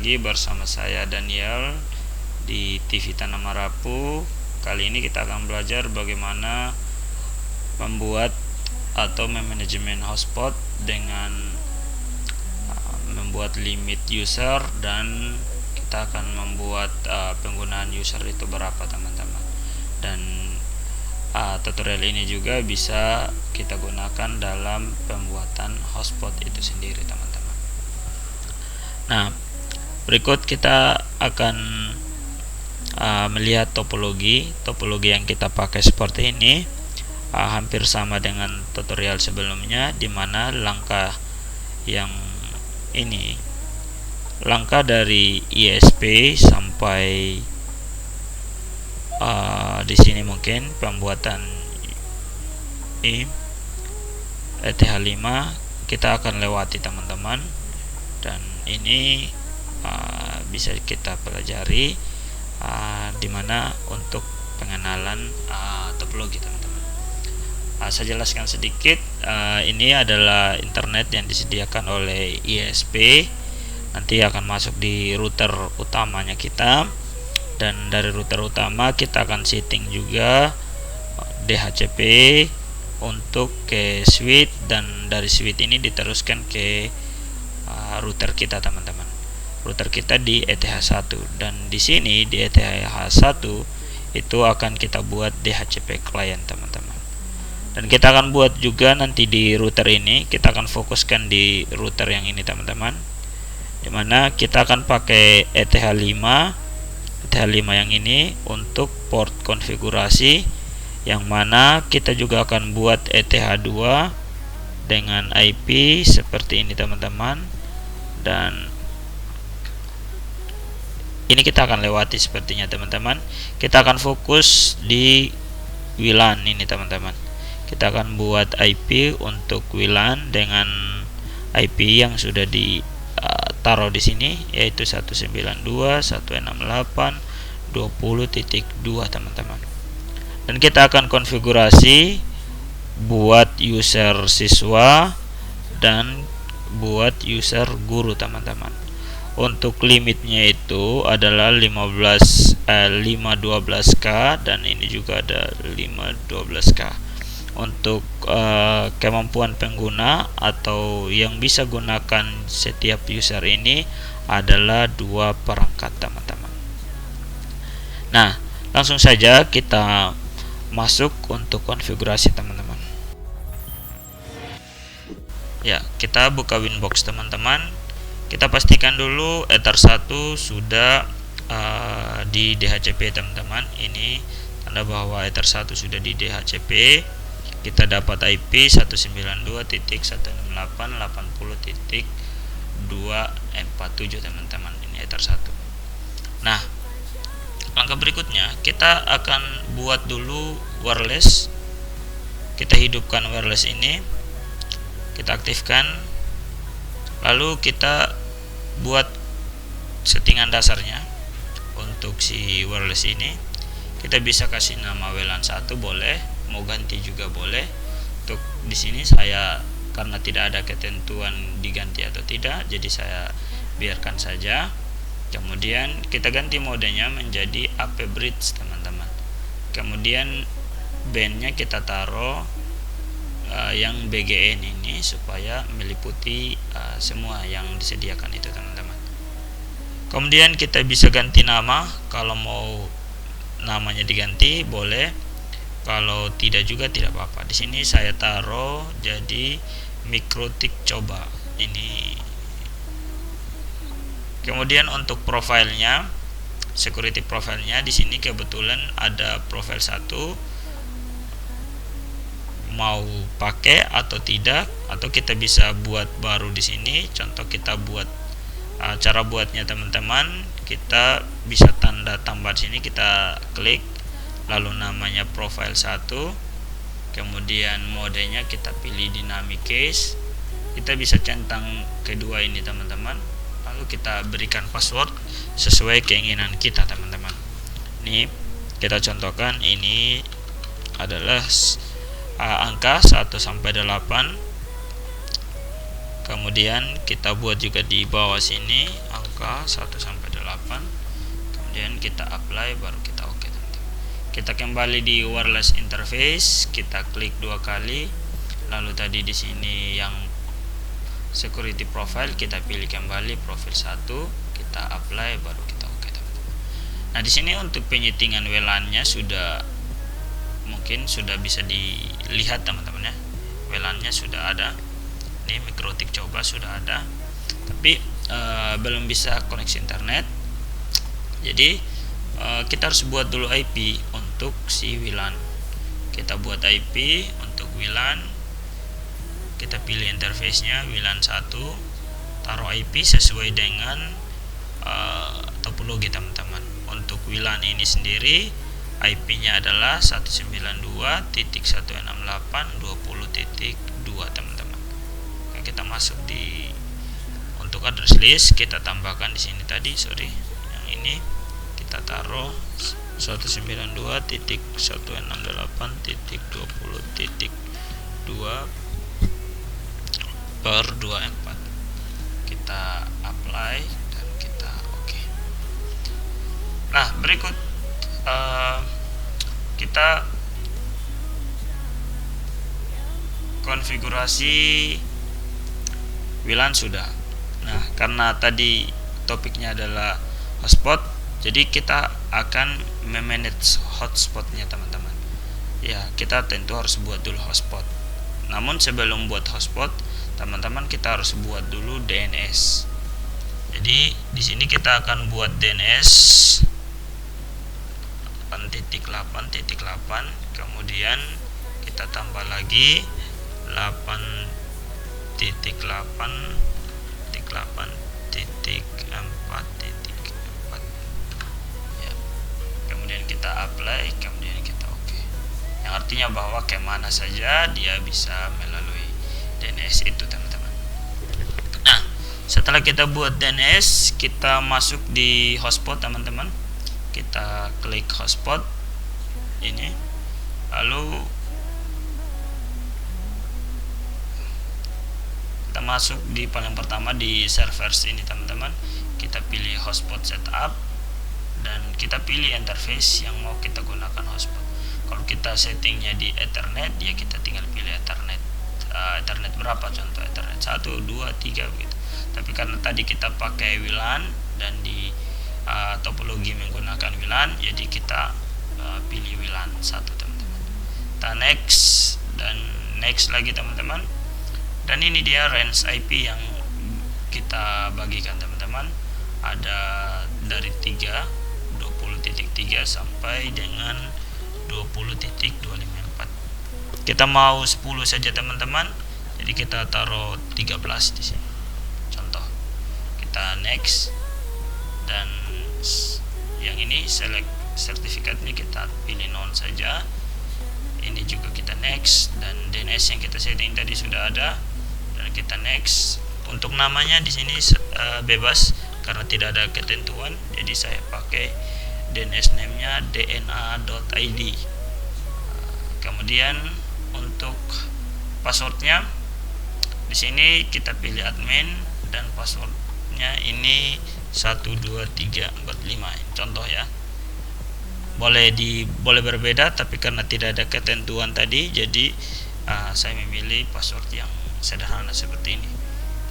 lagi bersama saya Daniel di TV Tanah Marapu. Kali ini kita akan belajar bagaimana membuat atau memanajemen hotspot dengan membuat limit user, dan kita akan membuat penggunaan user itu berapa teman-teman. Dan tutorial ini juga bisa kita gunakan dalam pembuatan hotspot itu sendiri teman-teman. Nah, berikut kita akan melihat topologi yang kita pakai seperti ini. Hampir sama dengan tutorial sebelumnya, di mana langkah yang ini, langkah dari ISP sampai di sini mungkin pembuatan ETH5 kita akan lewati teman-teman, dan ini bisa kita pelajari dimana untuk pengenalan topologi teman-teman. Saya jelaskan sedikit. Ini adalah internet yang disediakan oleh ISP, nanti akan masuk di router utamanya kita, dan dari router utama kita akan setting juga DHCP untuk ke switch, dan dari switch ini diteruskan ke router kita teman-teman. Router kita di ETH1, dan di sini di ETH1 itu akan kita buat DHCP client teman-teman. Dan kita akan buat juga nanti di router ini, kita akan fokuskan di router yang ini teman-teman, dimana kita akan pakai ETH5 yang ini untuk port konfigurasi, yang mana kita juga akan buat ETH2 dengan IP seperti ini teman-teman. Dan ini kita akan lewati sepertinya teman-teman. Kita akan fokus di WLAN ini teman-teman. Kita akan buat IP untuk WLAN dengan IP yang sudah ditaruh di sini, yaitu 192.168.20.2 teman-teman. Dan kita akan konfigurasi buat user siswa dan buat user guru teman-teman. Untuk limitnya itu adalah 512K, dan ini juga ada 512K. Untuk kemampuan pengguna atau yang bisa gunakan setiap user ini adalah 2 perangkat teman-teman. Nah, langsung saja kita masuk untuk konfigurasi teman-teman. Ya, kita buka Winbox teman-teman. Kita pastikan dulu Ether1 sudah di DHCP teman-teman. Ini tanda bahwa Ether1 sudah di DHCP. Kita dapat IP 192.168.80.247 teman-teman. Ini Ether1. Nah, langkah berikutnya kita akan buat dulu wireless. Kita hidupkan wireless ini, kita aktifkan, lalu kita buat settingan dasarnya. Untuk si wireless ini kita bisa kasih nama WLAN 1 boleh, mau ganti juga boleh. Untuk di sini saya, karena tidak ada ketentuan diganti atau tidak, jadi saya biarkan saja. Kemudian kita ganti modenya menjadi AP Bridge teman-teman. Kemudian bandnya kita taruh yang BGN ini supaya meliputi semua yang disediakan itu teman-teman. Kemudian kita bisa ganti nama, kalau mau namanya diganti boleh, kalau tidak juga tidak apa-apa. Di sini saya taruh jadi Mikrotik coba ini. Kemudian untuk profilnya, security profilnya di sini kebetulan ada profil 1, mau pakai atau tidak, atau kita bisa buat baru di sini. Contoh kita buat cara buatnya teman-teman, kita bisa tanda tambah di sini, kita klik, lalu namanya profile 1, kemudian modenya kita pilih dynamic case, kita bisa centang kedua ini teman-teman, lalu kita berikan password sesuai keinginan kita teman-teman. Ini kita contohkan, ini adalah angka 1 sampai 8. Kemudian kita buat juga di bawah sini angka buka 1-8, kemudian kita apply, baru kita oke teman-teman. Kita kembali di wireless interface, kita klik 2 kali, lalu tadi di sini yang security profile kita pilih kembali profil 1, kita apply, baru kita oke teman-teman. Nah di sini untuk penyetingan WLAN-nya mungkin sudah bisa dilihat teman-teman ya, WLAN-nya sudah ada. Ini Mikrotik coba sudah ada, tapi belum bisa koneksi internet. Jadi kita harus buat dulu IP untuk si WLAN. Kita buat IP untuk WLAN, kita pilih interface-nya WLAN 1, taruh IP sesuai dengan topologi teman-teman. Untuk WLAN ini sendiri IP-nya adalah 192.168.20.2 teman-teman. Kita masuk di untuk address list, kita tambahkan di sini tadi, yang ini kita taruh 192.168.20.2/24. Kita apply dan kita oke. Nah berikut kita konfigurasi WLAN sudah. Nah karena tadi topiknya adalah hotspot, jadi kita akan memanage hotspotnya teman-teman. Ya kita tentu harus buat dulu hotspot. Namun sebelum buat hotspot teman-teman, kita harus buat dulu DNS. Jadi di sini kita akan buat DNS 8.8.8, kemudian kita tambah lagi 8.8.8.4.4 ya. Kemudian kita apply, kemudian kita oke. Yang artinya bahwa kemana saja dia bisa melalui DNS itu teman-teman. Nah setelah kita buat DNS, kita masuk di hotspot teman-teman. Kita klik hotspot ini, lalu kita masuk di paling pertama di servers ini teman-teman. Kita pilih hotspot setup dan kita pilih interface yang mau kita gunakan hotspot. Kalau kita settingnya di Ethernet, ya kita tinggal pilih Ethernet. Ethernet berapa, contoh Ethernet 1, 2, 3 begitu. Tapi karena tadi kita pakai WLAN dan di topologi menggunakan WLAN, jadi kita pilih WLAN 1 teman-teman. Kita next dan next lagi teman-teman. Dan ini dia range IP yang kita bagikan teman-teman. Ada dari 20.3 sampai dengan 20.254. Kita mau 10 saja teman-teman. Jadi kita taruh 13 di sini. Contoh. Kita next dan yang ini select sertifikatnya kita pilih non saja. Ini juga kita next, dan DNS yang kita setting tadi sudah ada dan kita next. Untuk namanya di sini bebas karena tidak ada ketentuan, jadi saya pakai DNS name-nya dna.id. Kemudian untuk passwordnya di sini kita pilih admin dan passwordnya ini 12345 contoh ya. Boleh berbeda, tapi karena tidak ada ketentuan tadi, jadi saya memilih password yang sederhana seperti ini.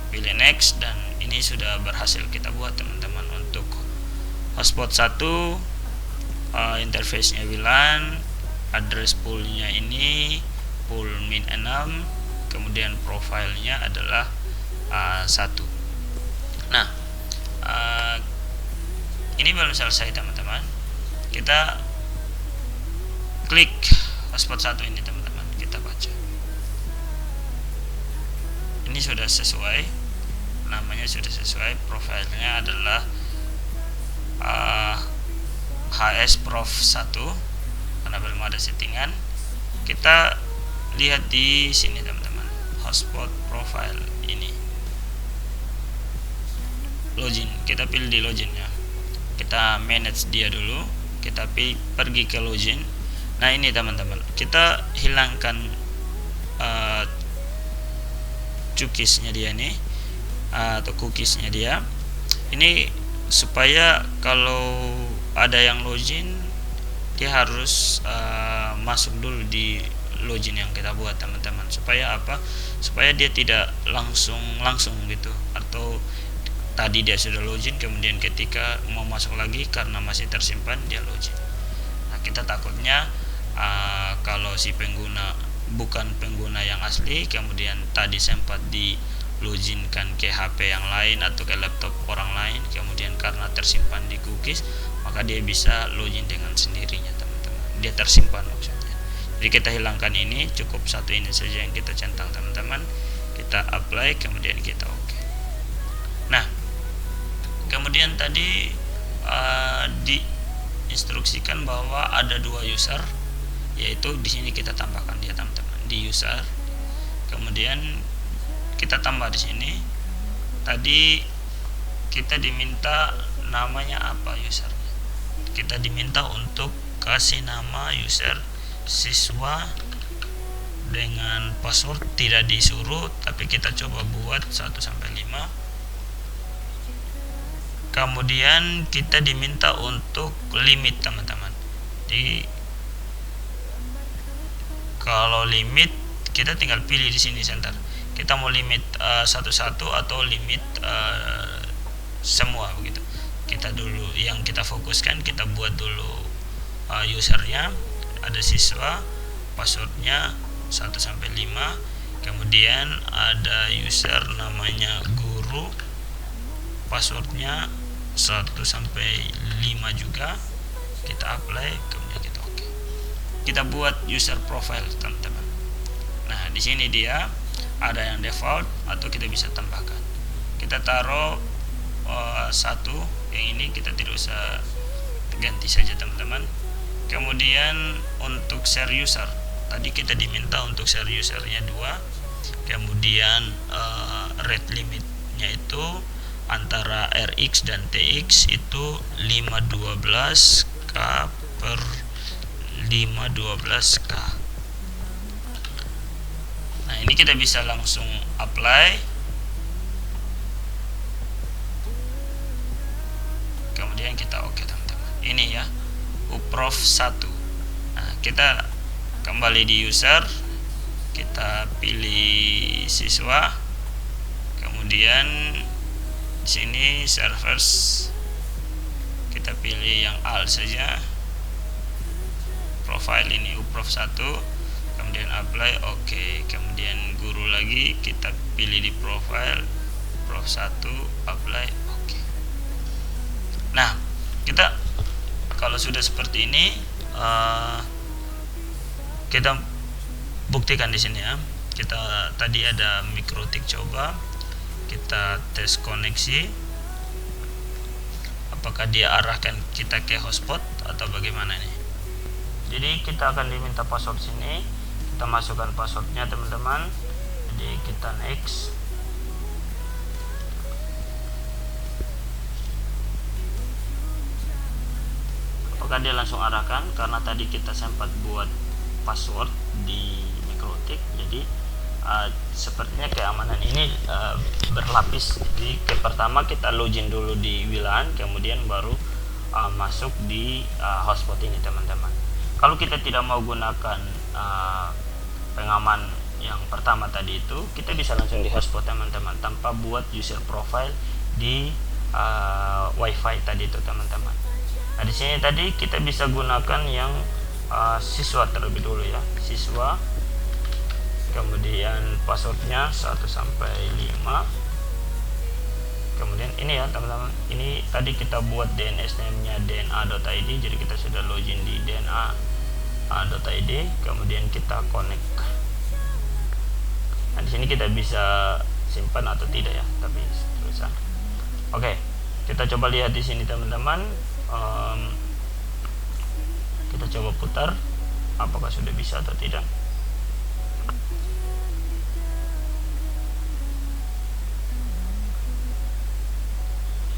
Pilih next dan ini sudah berhasil kita buat teman-teman. Untuk hotspot 1 interface-nya WLAN, address pool-nya ini pool min 6, kemudian profilnya adalah 1. Nah ini belum selesai teman-teman. Kita klik hotspot 1 ini teman-teman, kita baca. Ini sudah sesuai, namanya sudah sesuai, profilnya adalah HS Prof 1 karena belum ada settingan. Kita lihat di sini teman-teman, hotspot profile ini. Login, kita pilih di login ya. Kita manage dia dulu, kita pergi ke login. Nah ini teman-teman, kita hilangkan cookiesnya dia ini atau cookiesnya dia. Ini supaya kalau ada yang login, dia harus masuk dulu di login yang kita buat teman-teman. Supaya apa? Supaya dia tidak langsung gitu, atau tadi dia sudah login kemudian ketika mau masuk lagi karena masih tersimpan dia login. Nah, kita takutnya kalau si pengguna bukan pengguna yang asli, kemudian tadi sempat di loginkan ke HP yang lain atau ke laptop orang lain, kemudian karena tersimpan di cookies, maka dia bisa login dengan sendirinya teman-teman. Dia tersimpan maksudnya. Jadi kita hilangkan ini, cukup satu ini saja yang kita centang teman-teman. Kita apply, kemudian kita oke. Nah, kemudian tadi diinstruksikan bahwa ada 2 user, yaitu di sini kita tambahkan dia teman-teman di user. Kemudian kita tambah di sini. Tadi kita diminta namanya apa usernya. Kita diminta untuk kasih nama user siswa dengan password, tidak disuruh, tapi kita coba buat 1 sampai 5. Kemudian kita diminta untuk limit teman-teman. Jadi kalau limit kita tinggal pilih di sini center. Kita mau limit satu-satu atau limit semua begitu. Kita dulu yang kita fokuskan, kita buat dulu usernya, ada siswa, passwordnya 1 sampai 5. Kemudian ada user namanya guru, passwordnya 1 sampai 5 juga. Kita apply, kemudian kita oke. Kita buat user profile teman-teman. Nah, di sini dia ada yang default atau kita bisa tambahkan. Kita taruh 1, yang ini kita tidak usah ganti saja teman-teman. Kemudian untuk share user, tadi kita diminta untuk share usernya 2. Kemudian rate limitnya itu antara RX dan TX itu 512K per 512K. Nah, ini kita bisa langsung apply. Kemudian kita oke teman-teman. Ini ya, uprof 1. Nah, kita kembali di user, kita pilih siswa. Kemudian di sini servers, kita pilih yang all saja. Profile ini uprof 1. Kemudian apply, oke. Kemudian guru lagi, kita pilih di profile, prof 1, apply, oke. Nah, kita kalau sudah seperti ini, kita buktikan di sini ya. Kita tadi ada mikrotik, coba kita tes koneksi, apakah dia arahkan kita ke hotspot atau bagaimana nih. Jadi kita akan diminta password sini. Kita masukkan passwordnya teman-teman. Jadi kita next. Apakah dia langsung arahkan? Karena tadi kita sempat buat password di mikrotik, jadi sepertinya keamanan ini berlapis. Jadi pertama kita login dulu di WLAN, kemudian baru masuk di hotspot ini teman-teman. Kalau kita tidak mau gunakan pengaman yang pertama tadi itu, kita bisa langsung di hotspot teman-teman tanpa buat user profile di wifi tadi itu teman-teman. Nah, di sini tadi kita bisa gunakan yang siswa terlebih dulu ya, siswa. Kemudian passwordnya 1 sampai 5. Kemudian ini ya teman-teman, ini tadi kita buat DNS name-nya dna.id, jadi kita sudah login di dna.id. Kemudian kita connect. Nah, di sini kita bisa simpan atau tidak ya, tapi terusan. Oke, kita coba lihat di sini teman-teman. Kita coba putar, apakah sudah bisa atau tidak.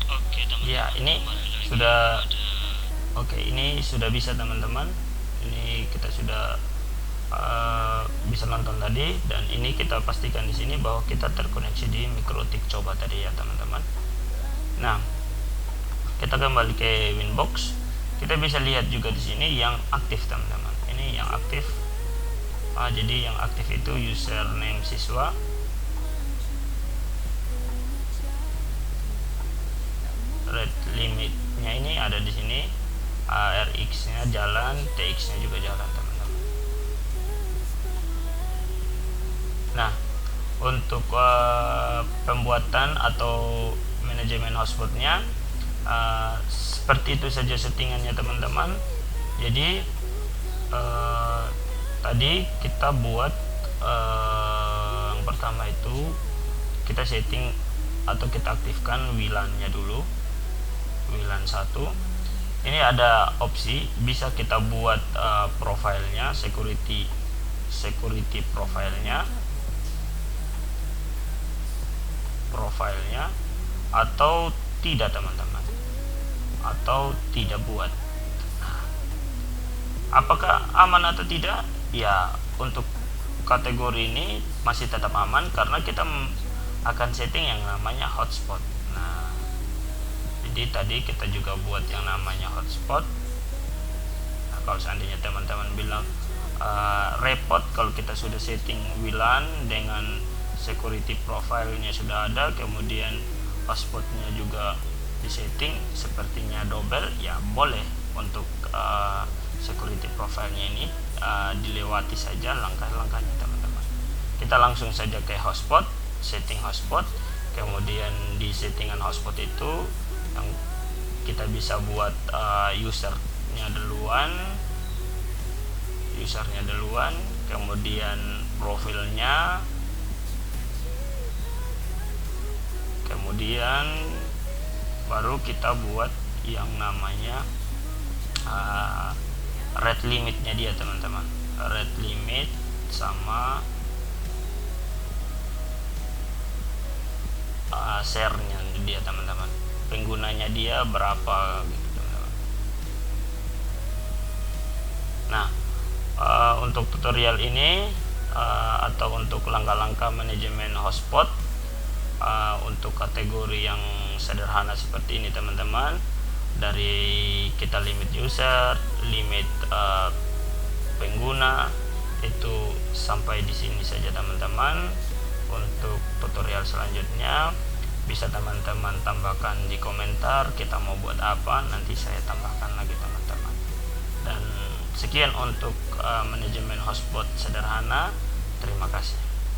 Oke, ya ini sudah oke, ini sudah bisa teman-teman. Ini kita sudah bisa nonton tadi, dan ini kita pastikan di sini bahwa kita terkoneksi di mikrotik coba tadi ya teman-teman. Nah, Kita kembali ke Winbox, kita bisa lihat juga di sini yang aktif teman-teman. Ini yang aktif. Jadi yang aktif itu username siswa, rate limitnya ini ada di sini, RX nya jalan, TX nya juga jalan teman-teman. Nah, untuk pembuatan atau manajemen hotspotnya seperti itu saja settingannya teman-teman. Jadi tadi kita buat yang pertama itu kita setting atau kita aktifkan WLAN-nya dulu, WLAN 1. Ini ada opsi bisa kita buat profilnya, security profilnya atau tidak teman-teman, atau tidak buat. Nah, apakah aman atau tidak? Ya, untuk kategori ini masih tetap aman karena kita akan setting yang namanya hotspot. Nah, jadi tadi kita juga buat yang namanya hotspot. Nah, kalau seandainya teman-teman bilang repot kalau kita sudah setting WLAN dengan security profile-nya sudah ada, kemudian hotspotnya juga disetting sepertinya double, ya boleh untuk security profile-nya ini dilewati saja langkah-langkahnya teman-teman. Kita langsung saja ke hotspot, setting hotspot, kemudian di settingan hotspot itu yang kita bisa buat usernya duluan, kemudian profilnya, kemudian baru kita buat yang namanya rate limitnya dia teman-teman, rate limit sama share-nya dia teman-teman, penggunanya dia berapa gitu teman-teman. Nah, untuk tutorial ini atau untuk langkah-langkah manajemen hotspot untuk kategori yang sederhana seperti ini teman-teman, dari kita limit user, limit pengguna, itu sampai di sini saja teman-teman. Untuk tutorial selanjutnya bisa teman-teman tambahkan di komentar kita mau buat apa, nanti saya tambahkan lagi teman-teman. Dan sekian untuk manajemen hotspot sederhana. Terima kasih.